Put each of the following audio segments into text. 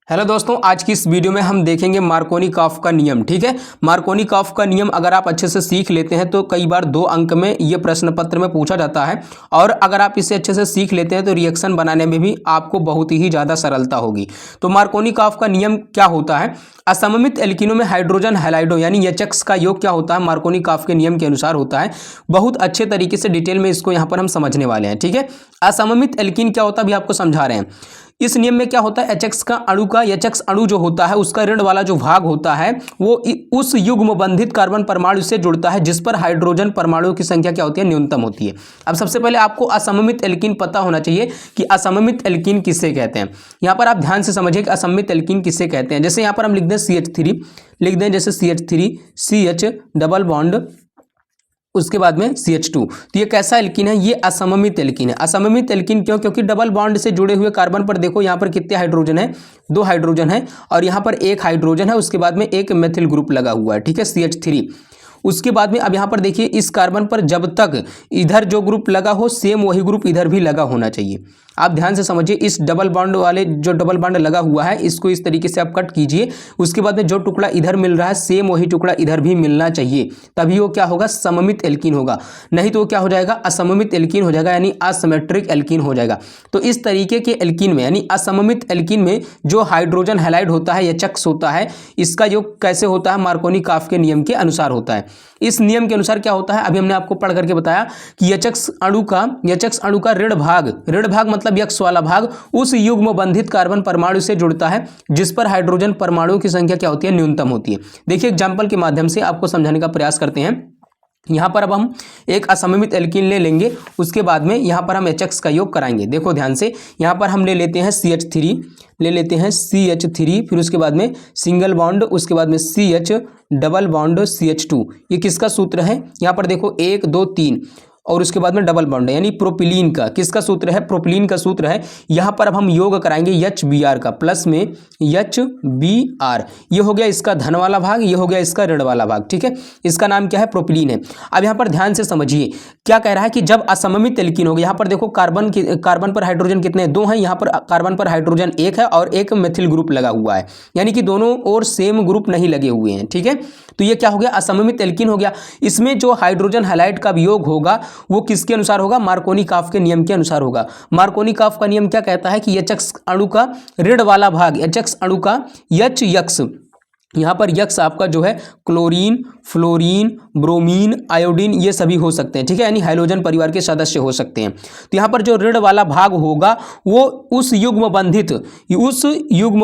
Hello दोस्तों, आज की इस वीडियो में हम देखेंगे मार्कोनी-कॉफ का नियम। ठीक है, मार्कोनी-कॉफ का नियम अगर आप अच्छे से सीख लेते हैं तो कई बार 2 अंक में ये प्रश्न पत्र में पूछा जाता है और अगर आप इसे अच्छे से सीख लेते हैं तो रिएक्शन बनाने में भी आपको बहुत ही ज़्यादा सरलता होगी। तो मार्कोनी-कॉफ का नियम क्या होता है? असममित एल्कीनों में हाइड्रोजन हैलाइडो यानी एचएक्स का योग क्या होता है, मार्कोनी-कॉफ के नियम के अनुसार होता है। बहुत अच्छे तरीके से डिटेल में इसको यहाँ पर हम समझने वाले हैं। ठीक है, असममित एल्कीन क्या होता है अभी आपको समझा रहे हैं। इस नियम में क्या होता है, एचएक्स का अणु का एचएक्स अणु जो होता है उसका ऋण वाला जो भाग होता है वो उस युग्म बंधित कार्बन परमाणु से जुड़ता है जिस पर हाइड्रोजन परमाणुओं की संख्या क्या होती है, न्यूनतम होती है। अब सबसे पहले आपको असममित एल्कीन पता होना चाहिए कि असममित एल्कीन किसे कहते हैं। यहाँ पर आप ध्यान से समझिए कि असममित एल्कीन किसे कहते हैं। जैसे यहाँ पर हम लिख दें CH3, लिख दें जैसे CH3 CH डबल बॉन्ड उसके बाद में CH2, तो ये कैसा एल्कीन है, ये असममित एल्कीन है। असममित एल्कीन क्यों? क्योंकि डबल बॉन्ड से जुड़े हुए कार्बन पर देखो यहाँ पर कितने हाइड्रोजन है, 2 हाइड्रोजन है और यहाँ पर 1 हाइड्रोजन है, उसके बाद में एक मेथिल ग्रुप लगा हुआ है। ठीक है, CH3। उसके बाद में अब यहाँ पर देखिए इस कार्बन पर जब तक इधर जो ग्रुप लगा हो सेम वही ग्रुप इधर भी लगा होना चाहिए। आप ध्यान से समझिए, इस डबल बॉन्ड वाले जो डबल बॉन्ड लगा हुआ है इसको इस तरीके से आप कट कीजिए। उसके बाद में जो टुकड़ा इधर मिल रहा है सेम वही टुकड़ा इधर भी मिलना चाहिए, तभी वो क्या होगा, सममित एल्कीन होगा। नहीं तो क्या हो जाएगा, असममित एल्कीन हो जाएगा यानी असिमेट्रिक एल्कीन हो जाएगा। तो इस तरीके के एल्कीन में यानी असममित एल्कीन में जो हाइड्रोजन हैलाइड होता है, एचएक्स होता है, इसका योग कैसे होता है, मार्कोनी-कॉफ के नियम के अनुसार होता है। इस नियम के अनुसार क्या होता है, अभी हमने आपको पढ़ करके बताया कि एचएक्स अणु का ऋण भाग मतलब यक्स वाला भाग उस युग्म बंधित कार्बन परमाणु से जुड़ता है जिस पर हाइड्रोजन परमाणुओं की संख्या क्या होती है, न्यूनतम होती है। देखिए एग्जांपल के माध्यम से आपको समझाने का प्रयास करते हैं। यहाँ पर अब हम एक असममित एल्कीन ले लेंगे, उसके बाद में यहाँ पर हम एचएक्स का योग कराएंगे। देखो ध्यान से, यहाँ पर हम ले लेते हैं CH3, ले लेते हैं CH3, फिर उसके बाद में सिंगल बॉन्ड, उसके बाद में CH डबल बॉन्ड CH2। ये किसका सूत्र है, यहाँ पर देखो 1 2 3 और उसके बाद में डबल बॉन्ड यानी प्रोपिलीन का। किसका सूत्र है, प्रोपिलीन का सूत्र है। यहाँ पर अब हम योग कराएंगे HBr का, प्लस में HBr। ये हो गया इसका धन वाला भाग, ये हो गया इसका ऋण वाला भाग। ठीक है, इसका नाम क्या है, प्रोपिलीन है। अब यहाँ पर ध्यान से समझिए क्या कह रहा है कि जब असममित एल्कीन होगा, यहाँ पर देखो कार्बन पर हाइड्रोजन कितने, 2 हैं, यहाँ पर कार्बन पर हाइड्रोजन 1 है और एक मेथिल ग्रुप लगा हुआ है, यानी कि दोनों ओर सेम ग्रुप नहीं लगे हुए हैं। ठीक है, तो ये क्या हो गया, असममित एल्कीन हो गया। इसमें जो हाइड्रोजन हैलाइड का योग होगा वो किसके अनुसार होगा, मार्कोनी-कॉफ के नियम के अनुसार होगा। मार्कोनी-कॉफ का नियम क्या कहता है कि एचएक्स अणु का ऋण वाला भाग, एचएक्स अणु का एच यक्स, यहाँ पर यक्स आपका जो है क्लोरीन, फ्लोरीन, ब्रोमीन, आयोडीन ये सभी हो सकते हैं। ठीक है, यानी हाइड्रोजन परिवार के सदस्य हो सकते हैं। तो यहाँ पर जो ऋण वाला भाग होगा वो उस युग्म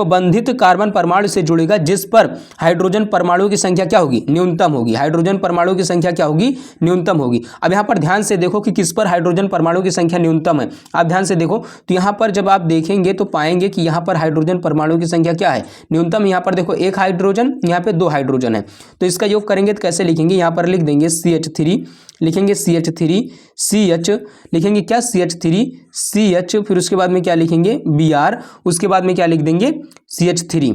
बंधित कार्बन परमाणु से जुड़ेगा जिस पर हाइड्रोजन परमाणु की संख्या क्या होगी, न्यूनतम होगी। हाइड्रोजन परमाणु की संख्या क्या होगी, न्यूनतम होगी। अब यहाँ पर ध्यान से देखो कि किस पर हाइड्रोजन परमाणु की संख्या न्यूनतम है। आप ध्यान से देखो तो यहाँ पर जब आप देखेंगे तो पाएंगे कि यहाँ पर हाइड्रोजन परमाणु की संख्या क्या है, न्यूनतम। यहाँ पर देखो 1 हाइड्रोजन, यहाँ पे 2 हाइड्रोजन है, तो इसका योग करेंगे तो कैसे लिखेंगे, यहाँ पर लिख देंगे CH3, लिखेंगे CH3 CH, लिखेंगे क्या CH3 CH, फिर उसके बाद में क्या लिखेंगे Br, उसके बाद में क्या लिख देंगे CH3।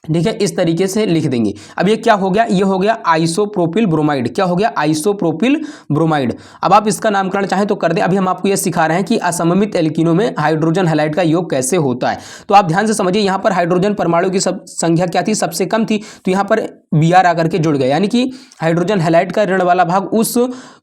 ठीक है, इस तरीके से लिख देंगे। अब ये क्या हो गया, ये हो गया आइसोप्रोपिल ब्रोमाइड। क्या हो गया, आइसोप्रोपिल ब्रोमाइड। अब आप इसका नामकरण चाहें तो कर दें। अभी हम आपको ये सिखा रहे हैं कि असममित एल्कीनों में हाइड्रोजन हैलाइड का योग कैसे होता है। तो आप ध्यान से समझिए, यहाँ पर हाइड्रोजन परमाणु की संख्या क्या थी, सबसे कम थी, तो यहाँ पर Br आकर के जुड़ गया, यानी कि हाइड्रोजन हैलाइड का ऋण वाला भाग उस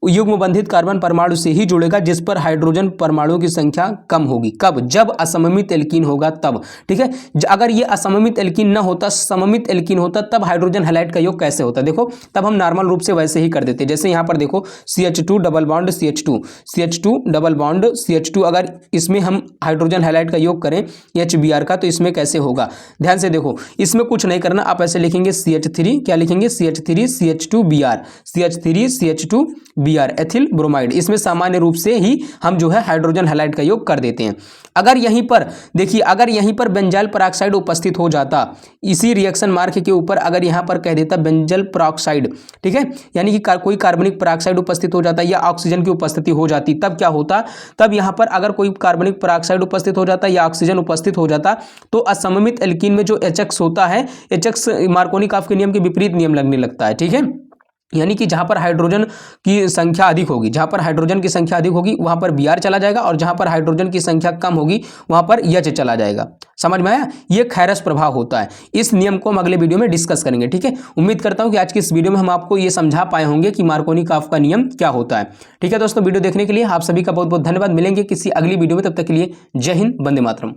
युग्म बंधित कार्बन परमाणु से ही जुड़ेगा जिस पर हाइड्रोजन परमाणु की संख्या कम होगी। कब, जब असममित एल्कीन होगा तब। ठीक है, अगर ये असममित एल्कीन न होता, सममित एल्कीन होता, तब हाइड्रोजन हैलाइड का योग कैसे होता, देखो तब हम नॉर्मल रूप से वैसे ही कर देते। जैसे यहाँ पर देखो CH2 double bond CH2 double bond CH2, अगर इसमें हम हाइड्रोजन हैलाइड का योग करें HBr का तो इसमें कैसे होगा, ध्यान से देखो। इसमें कुछ नहीं करना, आप ऐसे लिखेंगे CH3, क्या लिखेंगे CH3 CH2Br, CH3 CH2Br ethyl bromide. इसमें सामान्य रूप से ही हम जो है हाइड्रोजन हैलाइड का योग कर देते हैं। अगर यहीं पर देखिए, अगर यहीं पर बेंजाइल पेरोक्साइड उपस्थित हो जाता, इसी रिएक्शन मार्क के ऊपर अगर यहाँ पर कह देता बेंजल पेरोक्साइड, ठीक है, यानी कि कोई कार्बनिक पेरोक्साइड उपस्थित हो जाता या ऑक्सीजन की उपस्थिति हो जाती, तब क्या होता, तब यहाँ पर अगर कोई कार्बनिक पेरोक्साइड उपस्थित हो जाता या ऑक्सीजन उपस्थित हो जाता तो असममित एल्कीन में जो एचएक्स होता है, एचएक्स मार्कोनी-कॉफ के नियम के विपरीत नियम लगने लगता है। ठीक है, यानी कि जहाँ पर हाइड्रोजन की संख्या अधिक होगी, जहाँ पर हाइड्रोजन की संख्या अधिक होगी वहाँ पर Br चला जाएगा, और जहाँ पर हाइड्रोजन की संख्या कम होगी वहाँ पर H चला जाएगा। समझ में आया? ये खैरस प्रभाव होता है। इस नियम को हम अगले वीडियो में डिस्कस करेंगे। ठीक है, उम्मीद करता हूँ कि आज की इस वीडियो में हम आपको ये समझा पाए होंगे कि मार्कोनी-काफ का नियम क्या होता है। ठीक है दोस्तों, वीडियो देखने के लिए आप सभी का बहुत बहुत धन्यवाद। मिलेंगे किसी अगली वीडियो में, तब तक के लिए जय हिंद, वंदे मातरम।